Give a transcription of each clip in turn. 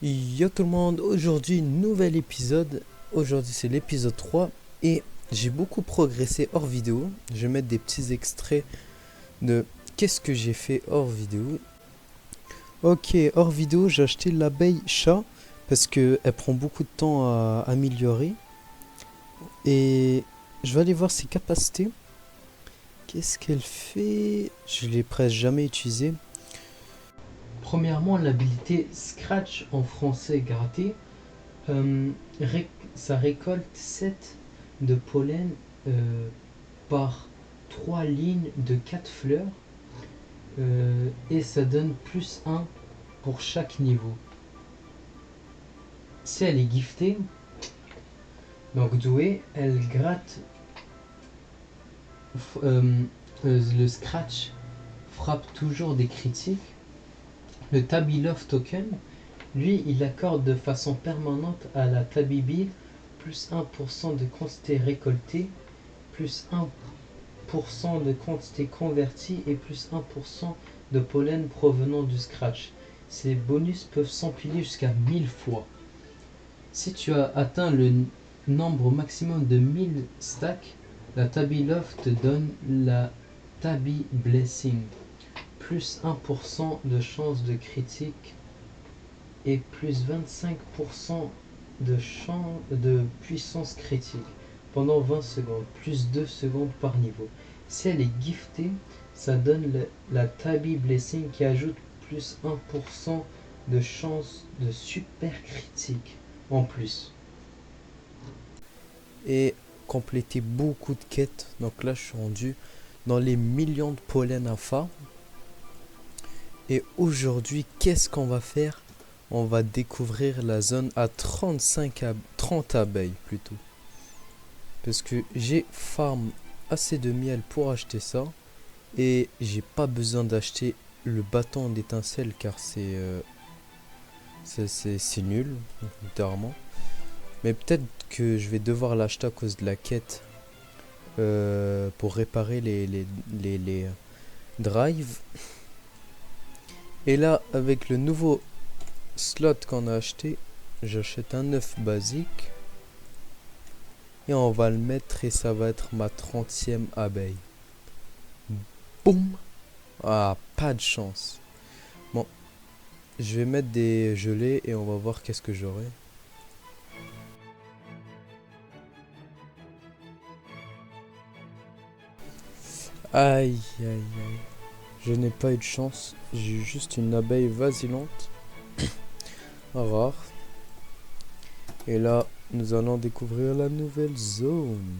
Yo tout le monde, aujourd'hui nouvel épisode. Aujourd'hui c'est l'épisode 3 et j'ai beaucoup progressé hors vidéo. Je vais mettre des petits extraits de qu'est-ce que j'ai fait hors vidéo. Ok, hors vidéo j'ai acheté l'abeille chat parce que elle prend beaucoup de temps à améliorer. Et je vais aller voir ses capacités. Qu'est-ce qu'elle fait? Je l'ai presque jamais utilisée. Premièrement, l'habilité Scratch en français gratté. Euh, Ça récolte 7 de pollen par 3 lignes de 4 fleurs et ça donne plus un pour chaque niveau. Si elle est giftée, donc douée, elle gratte le scratch frappe toujours des critiques. Le Tabby Love Token, lui, il accorde de façon permanente à la Tabby Bee plus 1% de quantité récoltée, plus 1% de quantité convertie et plus 1% de pollen provenant du scratch. Ces bonus peuvent s'empiler jusqu'à 1000 fois. Si tu as atteint le nombre maximum de 1000 stacks, la Tabby Love te donne la Tabby Blessing, plus 1% de chance de critique et plus 25% de puissance critique pendant 20 secondes, plus 2 secondes par niveau. Si elle est giftée, ça donne la Tabby Blessing qui ajoute plus 1% de chance de super critique en plus. Et compléter beaucoup de quêtes. Donc là, je suis rendu dans les millions de pollen alpha. Et aujourd'hui, qu'est-ce qu'on va faire? On va découvrir la zone à 30 abeilles plutôt. Parce que j'ai farm assez de miel pour acheter ça. Et j'ai pas besoin d'acheter le bâton d'étincelle car c'est nul, littéralement. Mais peut-être que je vais devoir l'acheter à cause de la quête pour réparer les drives. Et là, avec le nouveau slot qu'on a acheté, j'achète un œuf basique. Et on va le mettre et ça va être ma 30e abeille. Boum! Ah, pas de chance. Bon, je vais mettre des gelées et on va voir qu'est-ce que j'aurai. Aïe, aïe, aïe. Je n'ai pas eu de chance. J'ai eu juste une abeille vacillante. Rare. Et là, nous allons découvrir la nouvelle zone.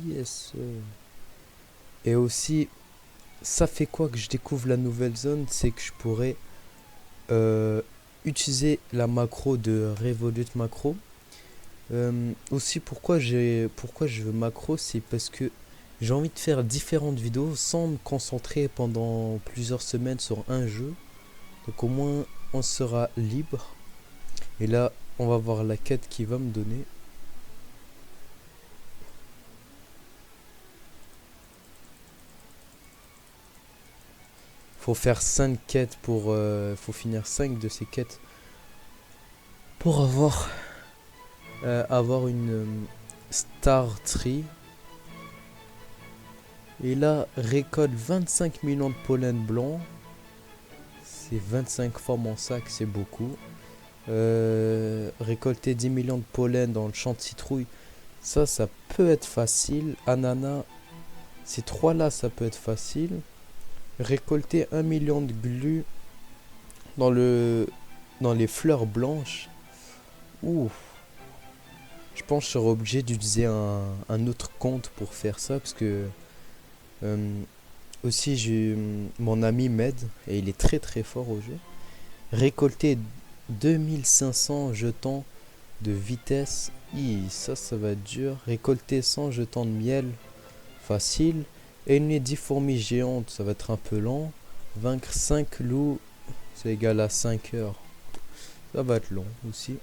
Yes. Et aussi, ça fait quoi que je découvre la nouvelle zone? C'est que je pourrais utiliser la macro de Revolut Macro. Aussi, pourquoi je veux macro, c'est parce que j'ai envie de faire différentes vidéos sans me concentrer pendant plusieurs semaines sur un jeu. Donc au moins, on sera libre. Et là, on va voir la quête qu'il va me donner. Faut faire 5 quêtes pour... faut finir 5 de ces quêtes pour avoir une Star Tree. Et là, récolte 25 millions de pollen blanc. C'est 25 fois mon sac, c'est beaucoup. Récolter 10 millions de pollen dans le champ de citrouille, ça peut être facile. Ananas, ces trois là, ça peut être facile. Récolter 1 million de glu dans les fleurs blanches. Ouh. Je pense que je serai obligé d'utiliser un autre compte pour faire ça parce que aussi mon ami m'aide et il est très très fort au jeu. Récolter 2500 jetons de vitesse, ça va être dur. Récolter 100 jetons de miel, facile. Éliminer 10 fourmis géantes, ça va être un peu lent. Vaincre 5 loups, c'est égal à 5 heures. Ça va être long aussi.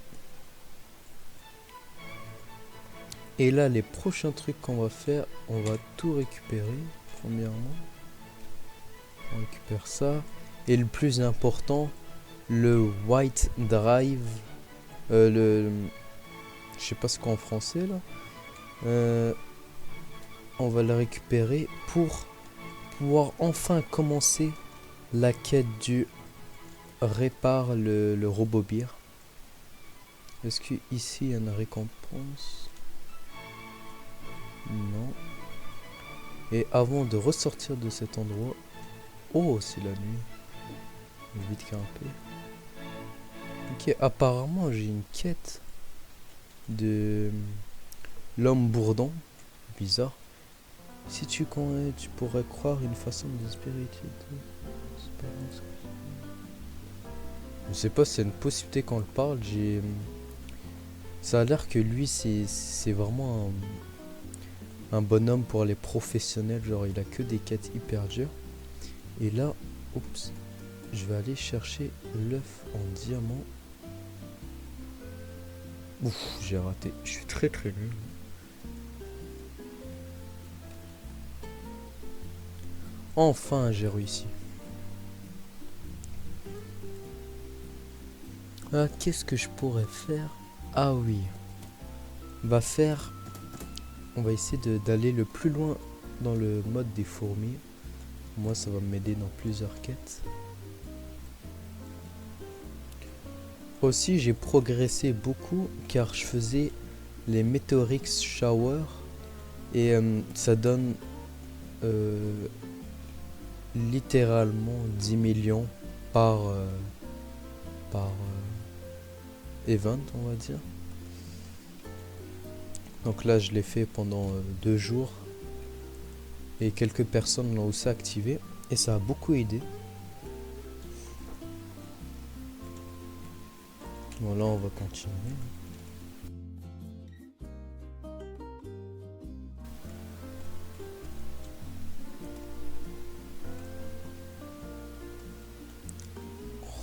Et là, les prochains trucs qu'on va faire, on va tout récupérer. Premièrement, on récupère ça. Et le plus important, le White Drive. Je sais pas ce qu'en français là. On va le récupérer pour pouvoir enfin commencer la quête du répare le robot beer. Est-ce que ici il y a une récompense? Non. Et avant de ressortir de cet endroit... Oh, c'est la nuit. Je vais vite grimper. Ok, apparemment j'ai une quête de l'homme bourdon. Bizarre. Si tu connais, tu pourrais croire une façon de spiritualité. Je sais pas si c'est une possibilité qu'on le parle. Ça a l'air que lui c'est vraiment un bonhomme pour les professionnels. Genre il a que des quêtes hyper dures. Et là, oups, je vais aller chercher l'œuf en diamant. Ouf, j'ai raté. Je suis très très nul. Enfin, j'ai réussi. Ah, qu'est-ce que je pourrais faire? Ah oui. On va essayer d'aller le plus loin dans le mode des fourmis. Moi, ça va m'aider dans plusieurs quêtes. Aussi, j'ai progressé beaucoup car je faisais les Meteorix Shower et ça donne littéralement 10 millions par event, on va dire. Donc là, je l'ai fait pendant 2 jours et quelques personnes l'ont aussi activé et ça a beaucoup aidé. Bon, là, on va continuer.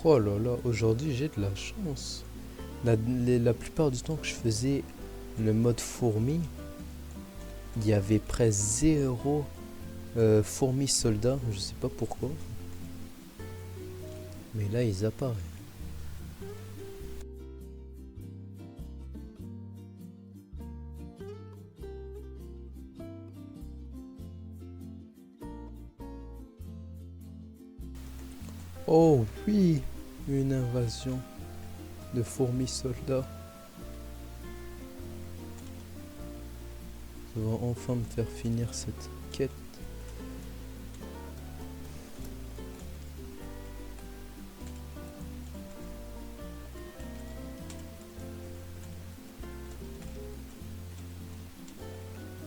Oh là là, aujourd'hui j'ai de la chance. La plupart du temps que je faisais le mode fourmi, il y avait presque zéro fourmis soldats, je sais pas pourquoi. Mais là ils apparaissent. Oh oui, une invasion de fourmis soldats. Ça va enfin me faire finir cette quête.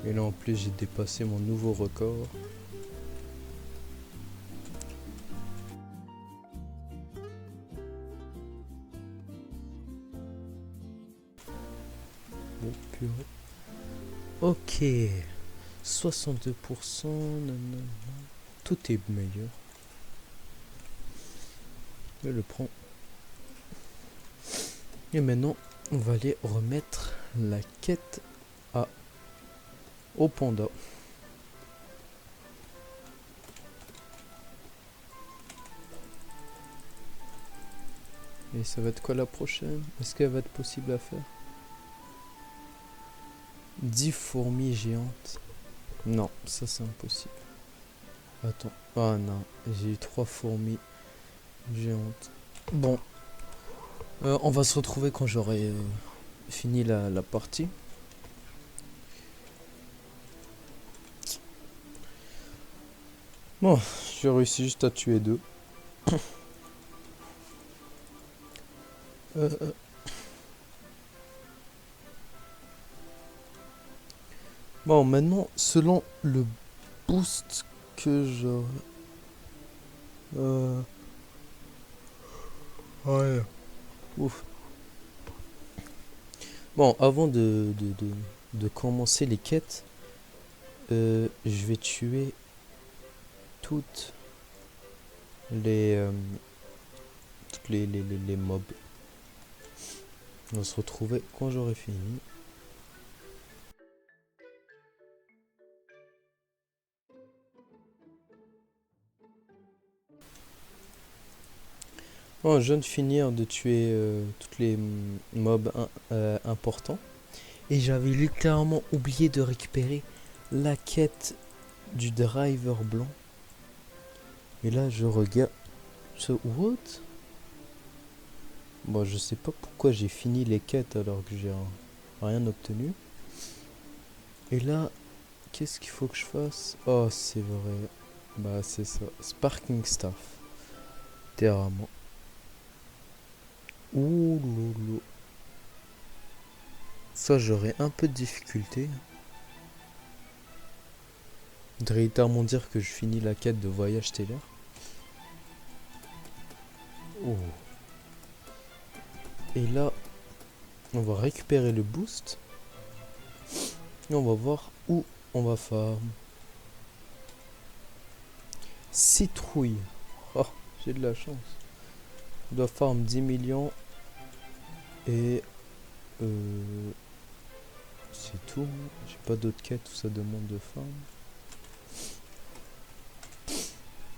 Et là en plus j'ai dépassé mon nouveau record. Oh purée. Ok. 62%. Nanana. Tout est meilleur. Je le prends. Et maintenant, on va aller remettre la quête au panda. Et ça va être quoi la prochaine? Est-ce qu'elle va être possible à faire? 10 fourmis géantes. Non, ça c'est impossible. Attends. Ah non, j'ai eu 3 fourmis géantes. Bon. On va se retrouver quand j'aurai fini la partie. Bon, j'ai réussi juste à tuer 2. Bon, maintenant, selon le boost que j'aurai... Ouais. Ouf. Bon, avant de commencer les quêtes, je vais tuer toutes les mobs. On va se retrouver quand j'aurai fini. Oh, je viens de finir de tuer toutes les mobs importants. Et j'avais littéralement oublié de récupérer la quête du driver blanc. Et là, je regarde. What? Bon, je sais pas pourquoi j'ai fini les quêtes alors que j'ai rien obtenu. Et là, qu'est-ce qu'il faut que je fasse? Oh, c'est vrai. Bah, c'est ça. Sparking Staff. Littéralement. Ouh loulou. Ça, j'aurais un peu de difficulté. Je voudrais littéralement dire que je finis la quête de voyage stellaire. Oh. Et là, on va récupérer le boost. Et on va voir où on va farm. Citrouille. Oh, j'ai de la chance. On doit farm 10 millions. Et... c'est tout. J'ai pas d'autres quêtes où ça demande de farm.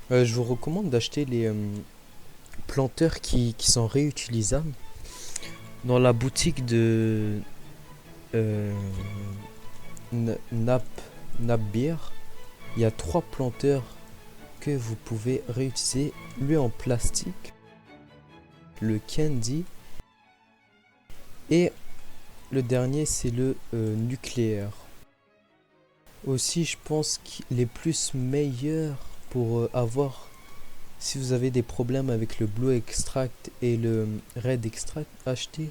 Je vous recommande d'acheter les planteurs qui sont réutilisables. Dans la boutique de Napbeer, il y a 3 planteurs que vous pouvez réutiliser. Lui en plastique, le Candy, et le dernier c'est le nucléaire. Aussi, je pense qu'il est plus meilleur pour avoir, si vous avez des problèmes avec le Blue Extract et le Red Extract, achetez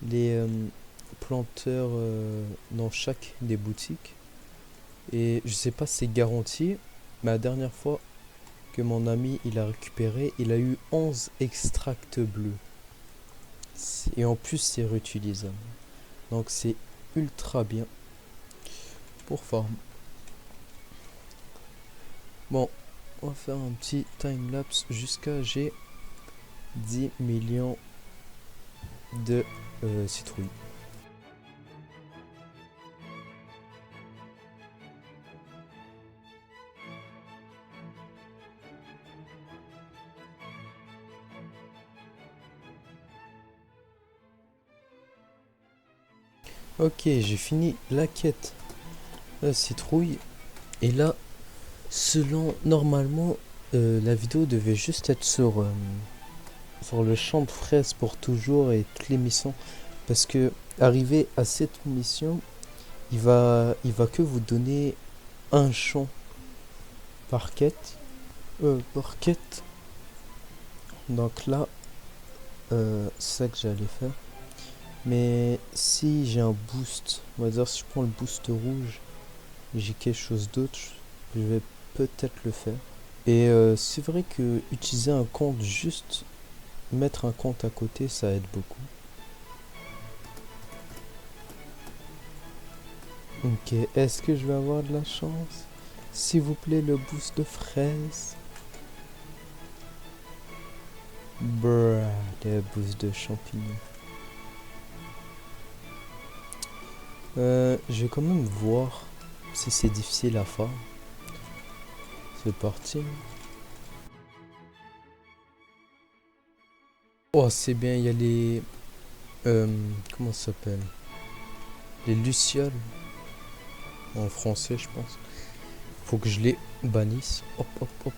les planteurs dans chaque des boutiques. Et je sais pas si c'est garanti, mais la dernière fois que mon ami il a récupéré, il a eu 11 extracts bleus. Et en plus c'est réutilisable. Donc c'est ultra bien pour farm. Bon, on va faire un petit time-lapse jusqu'à j'ai 10 millions de citrouilles. Ok, j'ai fini la quête citrouille. Et là, selon normalement, la vidéo devait juste être sur le champ de fraises pour toujours et toutes les missions. Parce que arrivé à cette mission, il va que vous donner un champ par quête. Donc là, c'est ça que j'allais faire. Mais si j'ai un boost, on va dire si je prends le boost rouge, j'ai quelque chose d'autre, je vais peut-être le faire. Et c'est vrai que utiliser un compte, juste mettre un compte à côté, ça aide beaucoup. Ok, est-ce que je vais avoir de la chance? S'il vous plaît, le boost de fraises. Bruh, le boost de champignons. Je vais quand même voir si c'est difficile à faire. C'est parti. Oh, c'est bien, il y a les... comment ça s'appelle? Les lucioles. En français, je pense. Faut que je les bannisse. Hop, hop, hop.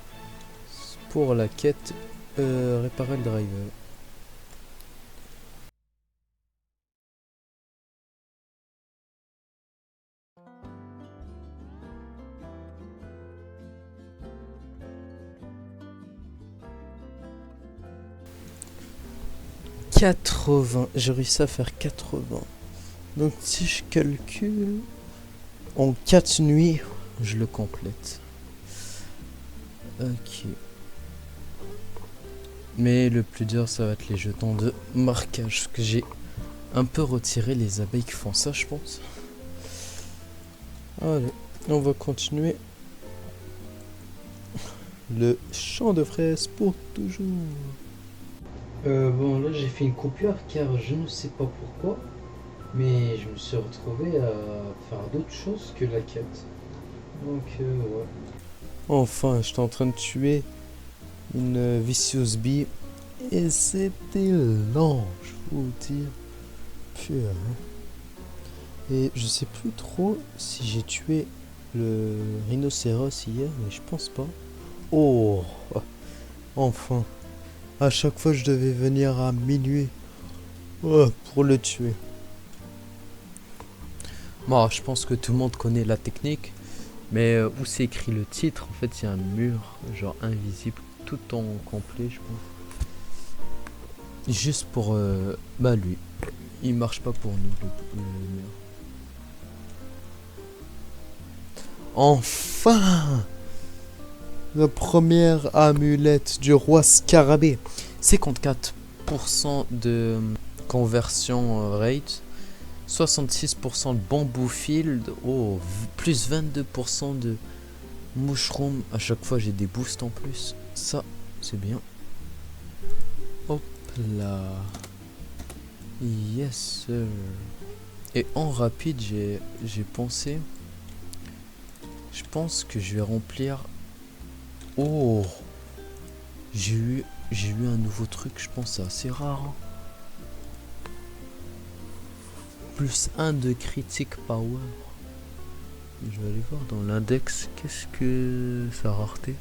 Pour la quête, réparer le driver. « 80, j'ai réussi à faire 80. Donc si je calcule, en 4 nuits, je le complète. Ok. Mais le plus dur, ça va être les jetons de marquage. Parce que j'ai un peu retiré les abeilles qui font ça, je pense. Allez, on va continuer. Le champ de fraises pour toujours. Bon, là j'ai fait une coupure car je ne sais pas pourquoi, mais je me suis retrouvé à faire d'autres choses que la quête. Donc, ouais. Enfin, j'étais en train de tuer une Vicious Bee Et c'était lent, je vous dire. Putain. Et je sais plus trop si j'ai tué le rhinocéros hier, mais je pense pas. Oh, enfin. À chaque fois, je devais venir à minuit pour le tuer. Bon, je pense que tout le monde connaît la technique, mais où c'est écrit le titre, en fait, il y a un mur, genre invisible, tout en complet, je pense. Juste pour lui. Il marche pas pour nous, le mur. Enfin! La première amulette du roi Scarabée. 54% de conversion rate. 66% de bamboo field. Oh, plus 22% de mushroom. À chaque fois, j'ai des boosts en plus. Ça, c'est bien. Hop là. Yes, sir. Et en rapide, j'ai pensé. Je pense que je vais remplir. Oh, j'ai eu un nouveau truc, je pense c'est assez rare. Hein. Plus 1 de critique power. Je vais aller voir dans l'index, qu'est-ce que sa rareté.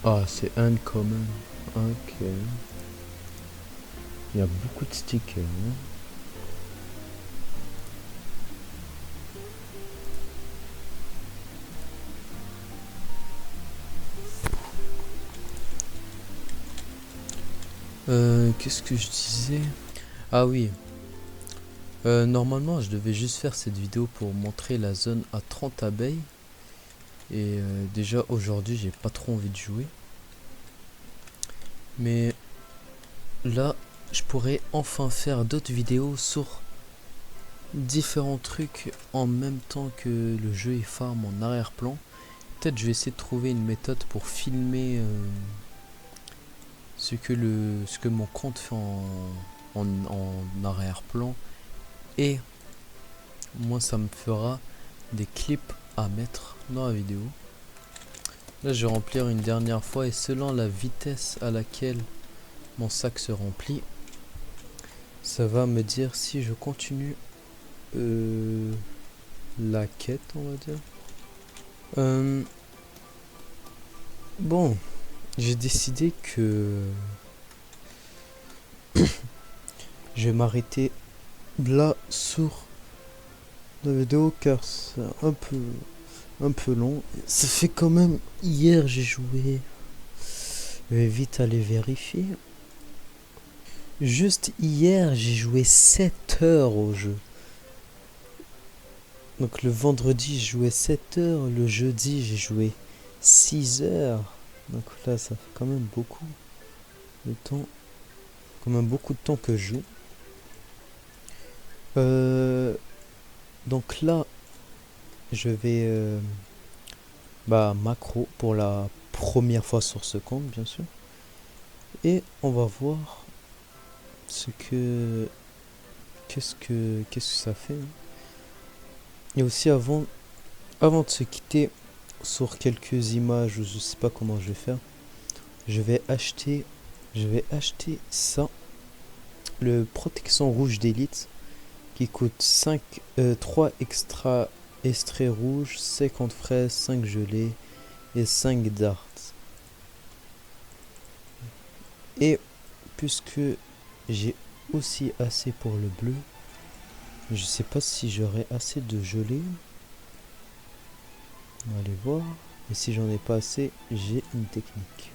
Ah, c'est uncommon. Ok. Il y a beaucoup de stickers. Hein. Qu'est-ce que je disais? Ah oui. Normalement, je devais juste faire cette vidéo pour montrer la zone à 30 abeilles. Et déjà, aujourd'hui, j'ai pas trop envie de jouer. Mais là, je pourrais enfin faire d'autres vidéos sur différents trucs en même temps que le jeu est farm en arrière-plan. Peut-être je vais essayer de trouver une méthode pour filmer ce que mon compte fait en arrière-plan, et moi ça me fera des clips à mettre dans la vidéo. Là je vais remplir une dernière fois, et selon la vitesse à laquelle mon sac se remplit, ça va me dire si je continue la quête, on va dire. Bon, j'ai décidé que je vais m'arrêter là sur la vidéo car c'est un peu long. Ça fait quand même, hier j'ai joué, je vais vite aller vérifier. Juste hier j'ai joué 7 heures au jeu. Donc le vendredi j'ai joué 7 heures, le jeudi j'ai joué 6 heures. Donc là ça fait quand même beaucoup de temps, quand même beaucoup de temps que je joue. Donc là je vais macro pour la première fois sur ce compte, bien sûr, et on va voir qu'est-ce que ça fait. Et aussi avant de se quitter sur quelques images, je sais pas comment je vais faire, je vais acheter ça, le protection rouge d'élite, qui coûte 3 extra extraits rouges, 50 fraises, 5 gelées et 5 darts. Et puisque j'ai aussi assez pour le bleu, je sais pas si j'aurai assez de gelée. On va aller voir. Et si j'en ai pas assez, j'ai une technique.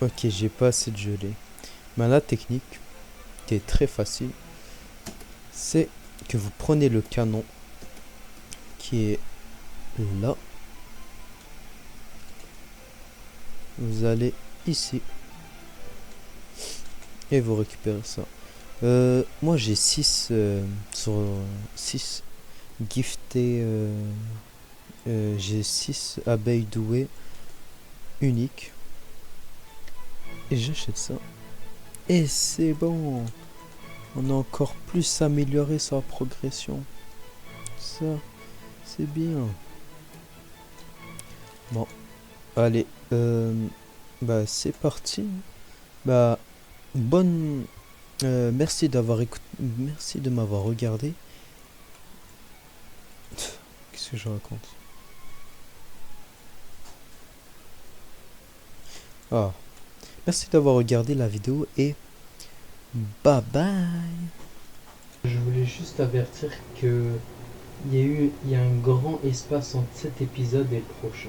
Ok, j'ai pas assez de gelée. Mais la technique, qui est très facile, c'est que vous prenez le canon qui est là. Vous allez ici. Et vous récupérez ça. Moi j'ai 6 sur 6 giftés. J'ai 6 abeilles douées uniques. Et j'achète ça. Et c'est bon. On a encore plus amélioré sa progression. Ça, c'est bien. Bon, allez. Bah c'est parti. Bah bonne merci d'avoir écouté, merci de m'avoir regardé. Qu'est-ce que je raconte? Ah, merci d'avoir regardé la vidéo et bye bye. Je voulais juste avertir que il y a un grand espace entre cet épisode et le prochain.